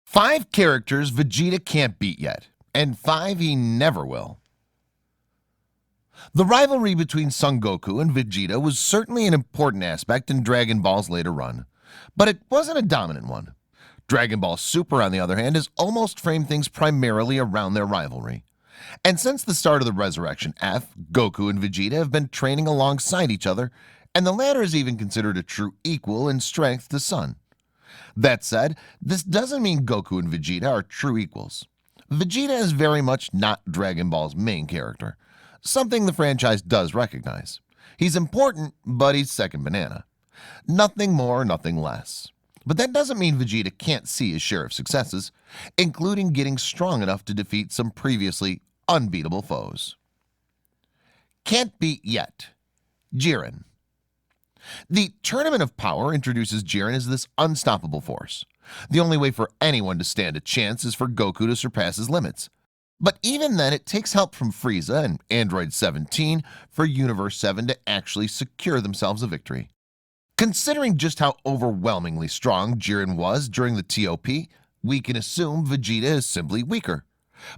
5 characters Vegeta can't beat yet, and 5 he never will. The rivalry between Son Goku and Vegeta was certainly an important aspect in Dragon Ball's later run, but it wasn't a dominant one. Dragon Ball Super, on the other hand, has almost framed things primarily around their rivalry. And since the start of the Resurrection F, Goku and Vegeta have been training alongside each other, and the latter is even considered a true equal in strength to Son. That said, this doesn't mean Goku and Vegeta are true equals. Vegeta is very much not Dragon Ball's main character, something the franchise does recognize. He's important, but he's second banana. Nothing more, nothing less. But that doesn't mean Vegeta can't see his share of successes, including getting strong enough to defeat some previously unbeatable foes. Can't beat yet. Jiren. The Tournament of Power introduces Jiren as this unstoppable force. The only way for anyone to stand a chance is for Goku to surpass his limits. But even then, it takes help from Frieza and Android 17 for Universe 7 to actually secure themselves a victory. Considering just how overwhelmingly strong Jiren was during the TOP, we can assume Vegeta is simply weaker.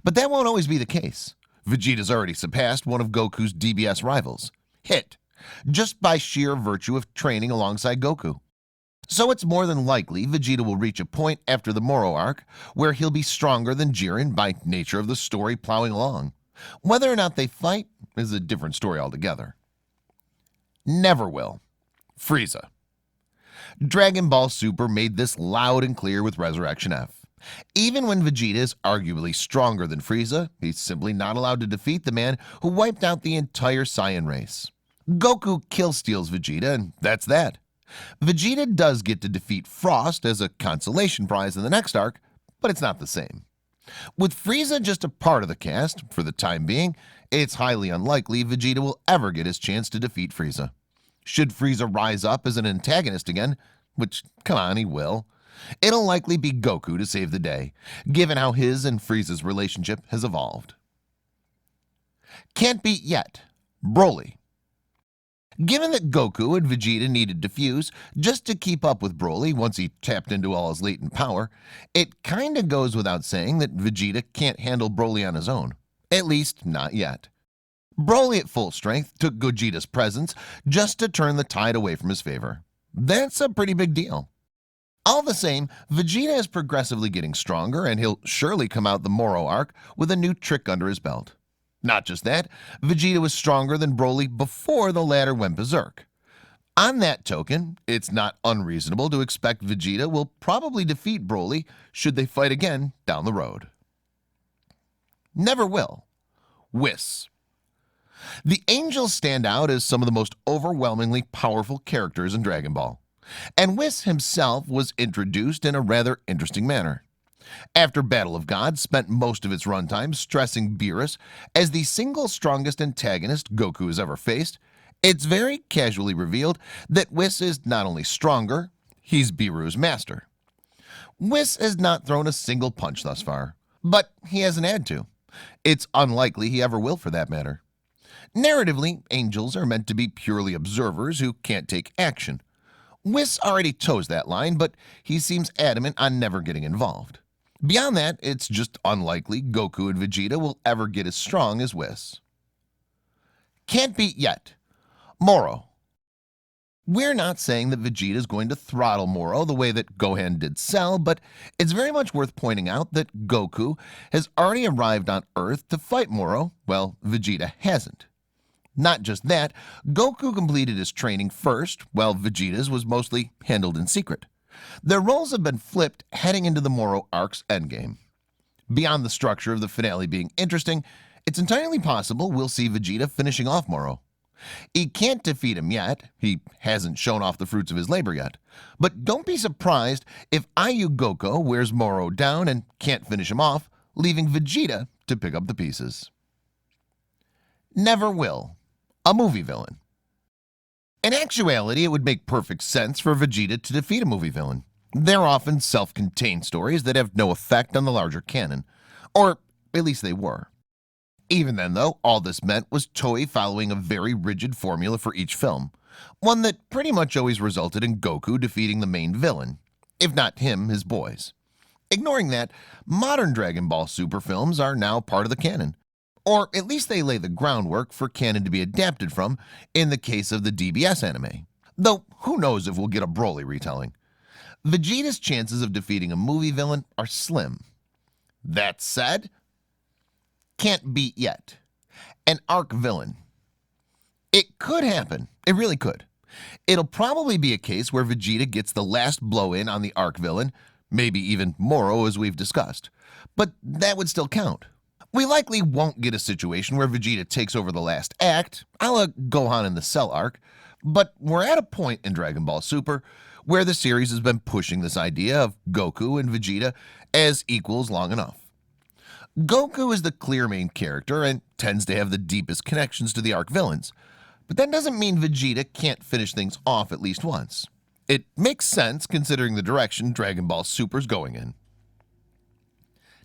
But that won't always be the case. Vegeta's already surpassed one of Goku's DBS rivals, Hit, just by sheer virtue of training alongside Goku. So it's more than likely Vegeta will reach a point after the Moro arc where he'll be stronger than Jiren by nature of the story plowing along. Whether or not they fight is a different story altogether. Never will. Frieza. Dragon Ball Super made this loud and clear with Resurrection F. Even when Vegeta is arguably stronger than Frieza, he's simply not allowed to defeat the man who wiped out the entire Saiyan race. Goku kill-steals Vegeta, and that's that. Vegeta does get to defeat Frost as a consolation prize in the next arc, but it's not the same. With Frieza just a part of the cast, for the time being, it's highly unlikely Vegeta will ever get his chance to defeat Frieza. Should Frieza rise up as an antagonist again, which, come on, he will, it'll likely be Goku to save the day, given how his and Frieza's relationship has evolved. Can't beat yet. Broly. Given that Goku and Vegeta needed to fuse just to keep up with Broly once he tapped into all his latent power, it kinda goes without saying that Vegeta can't handle Broly on his own. At least, not yet. Broly at full strength took Gogeta's presence just to turn the tide away from his favor. That's a pretty big deal. All the same, Vegeta is progressively getting stronger, and he'll surely come out the Moro arc with a new trick under his belt. Not just that, Vegeta was stronger than Broly before the latter went berserk. On that token, it's not unreasonable to expect Vegeta will probably defeat Broly should they fight again down the road. Never will. Whis. The Angels stand out as some of the most overwhelmingly powerful characters in Dragon Ball, and Whis himself was introduced in a rather interesting manner. After Battle of Gods spent most of its runtime stressing Beerus as the single strongest antagonist Goku has ever faced, it's very casually revealed that Whis is not only stronger, he's Beerus' master. Whis has not thrown a single punch thus far, but he hasn't had to. It's unlikely he ever will for that matter. Narratively, angels are meant to be purely observers who can't take action. Whis already toes that line, but he seems adamant on never getting involved. Beyond that, it's just unlikely Goku and Vegeta will ever get as strong as Whis. Can't beat yet. Moro. We're not saying that Vegeta is going to throttle Moro the way that Gohan did Cell, but it's very much worth pointing out that Goku has already arrived on Earth to fight Moro, while Vegeta hasn't. Not just that, Goku completed his training first, while Vegeta's was mostly handled in secret. Their roles have been flipped heading into the Moro arc's endgame. Beyond the structure of the finale being interesting, it's entirely possible we'll see Vegeta finishing off Moro. He can't defeat him yet, he hasn't shown off the fruits of his labor yet, but don't be surprised if IU Goko wears Moro down and can't finish him off, leaving Vegeta to pick up the pieces. Never will. A movie villain. In actuality, it would make perfect sense for Vegeta to defeat a movie villain. They're often self-contained stories that have no effect on the larger canon, or at least they were. Even then, though, all this meant was Toei following a very rigid formula for each film, one that pretty much always resulted in Goku defeating the main villain, if not him, his boys. Ignoring that, modern Dragon Ball Super films are now part of the canon. Or at least they lay the groundwork for canon to be adapted from in the case of the DBS anime. Though who knows if we'll get a Broly retelling. Vegeta's chances of defeating a movie villain are slim. That said, can't beat yet. An arc villain. It could happen. It really could. It'll probably be a case where Vegeta gets the last blow in on the arc villain, maybe even Moro as we've discussed. But that would still count. We likely won't get a situation where Vegeta takes over the last act, a la Gohan in the Cell arc, but we're at a point in Dragon Ball Super where the series has been pushing this idea of Goku and Vegeta as equals long enough. Goku is the clear main character and tends to have the deepest connections to the arc villains, but that doesn't mean Vegeta can't finish things off at least once. It makes sense considering the direction Dragon Ball Super's going in.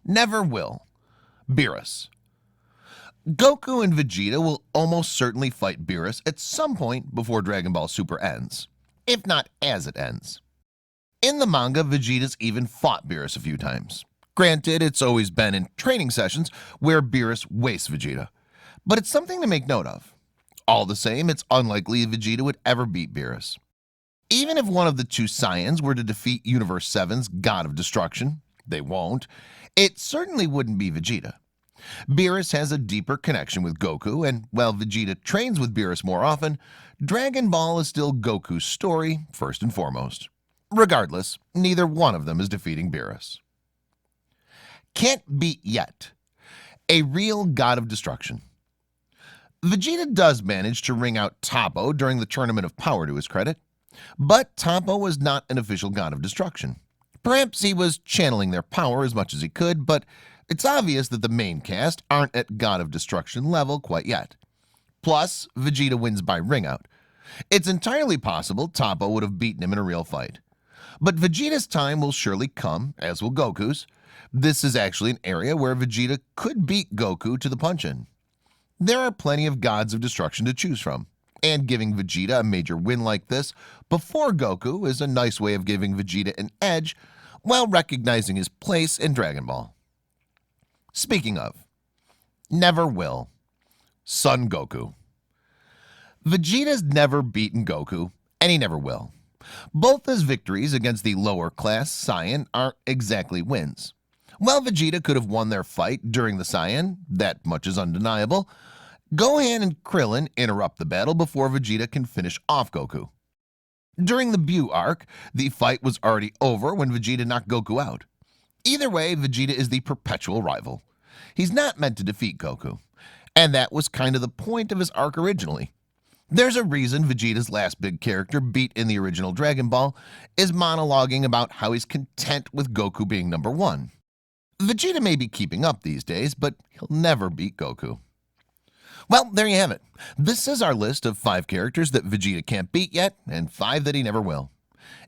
Never will. Beerus. Goku and Vegeta will almost certainly fight Beerus at some point before Dragon Ball Super ends, if not as it ends. In the manga, Vegeta's even fought Beerus a few times. Granted, it's always been in training sessions where Beerus wastes Vegeta, but it's something to make note of. All the same, it's unlikely Vegeta would ever beat Beerus. Even if one of the two Saiyans were to defeat Universe 7's God of Destruction, they won't, it certainly wouldn't be Vegeta. Beerus has a deeper connection with Goku, and while Vegeta trains with Beerus more often, Dragon Ball is still Goku's story first and foremost. Regardless, neither one of them is defeating Beerus. Can't beat yet. A real God of Destruction. Vegeta does manage to ring out Toppo during the Tournament of Power to his credit, but Toppo was not an official God of Destruction. Perhaps he was channeling their power as much as he could, but it's obvious that the main cast aren't at God of Destruction level quite yet. Plus, Vegeta wins by ring-out. It's entirely possible Toppo would have beaten him in a real fight. But Vegeta's time will surely come, as will Goku's. This is actually an area where Vegeta could beat Goku to the punch-in. There are plenty of Gods of Destruction to choose from, and giving Vegeta a major win like this before Goku is a nice way of giving Vegeta an edge while recognizing his place in Dragon Ball. Speaking of, never will. Son Goku. Vegeta's never beaten Goku, and he never will. Both his victories against the lower class Saiyan aren't exactly wins. While Vegeta could have won their fight during the Saiyan, that much is undeniable, Gohan and Krillin interrupt the battle before Vegeta can finish off Goku. During the Buu arc, the fight was already over when Vegeta knocked Goku out. Either way, Vegeta is the perpetual rival. He's not meant to defeat Goku, and that was kind of the point of his arc originally. There's a reason Vegeta's last big character beat in the original Dragon Ball is monologuing about how he's content with Goku being number one. Vegeta may be keeping up these days, but he'll never beat Goku. Well, there you have it. This is our list of 5 characters that Vegeta can't beat yet, and 5 that he never will.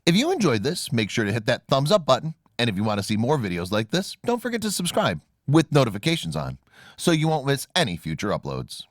If you enjoyed this, make sure to hit that thumbs up button, and if you want to see more videos like this, don't forget to subscribe with notifications on, so you won't miss any future uploads.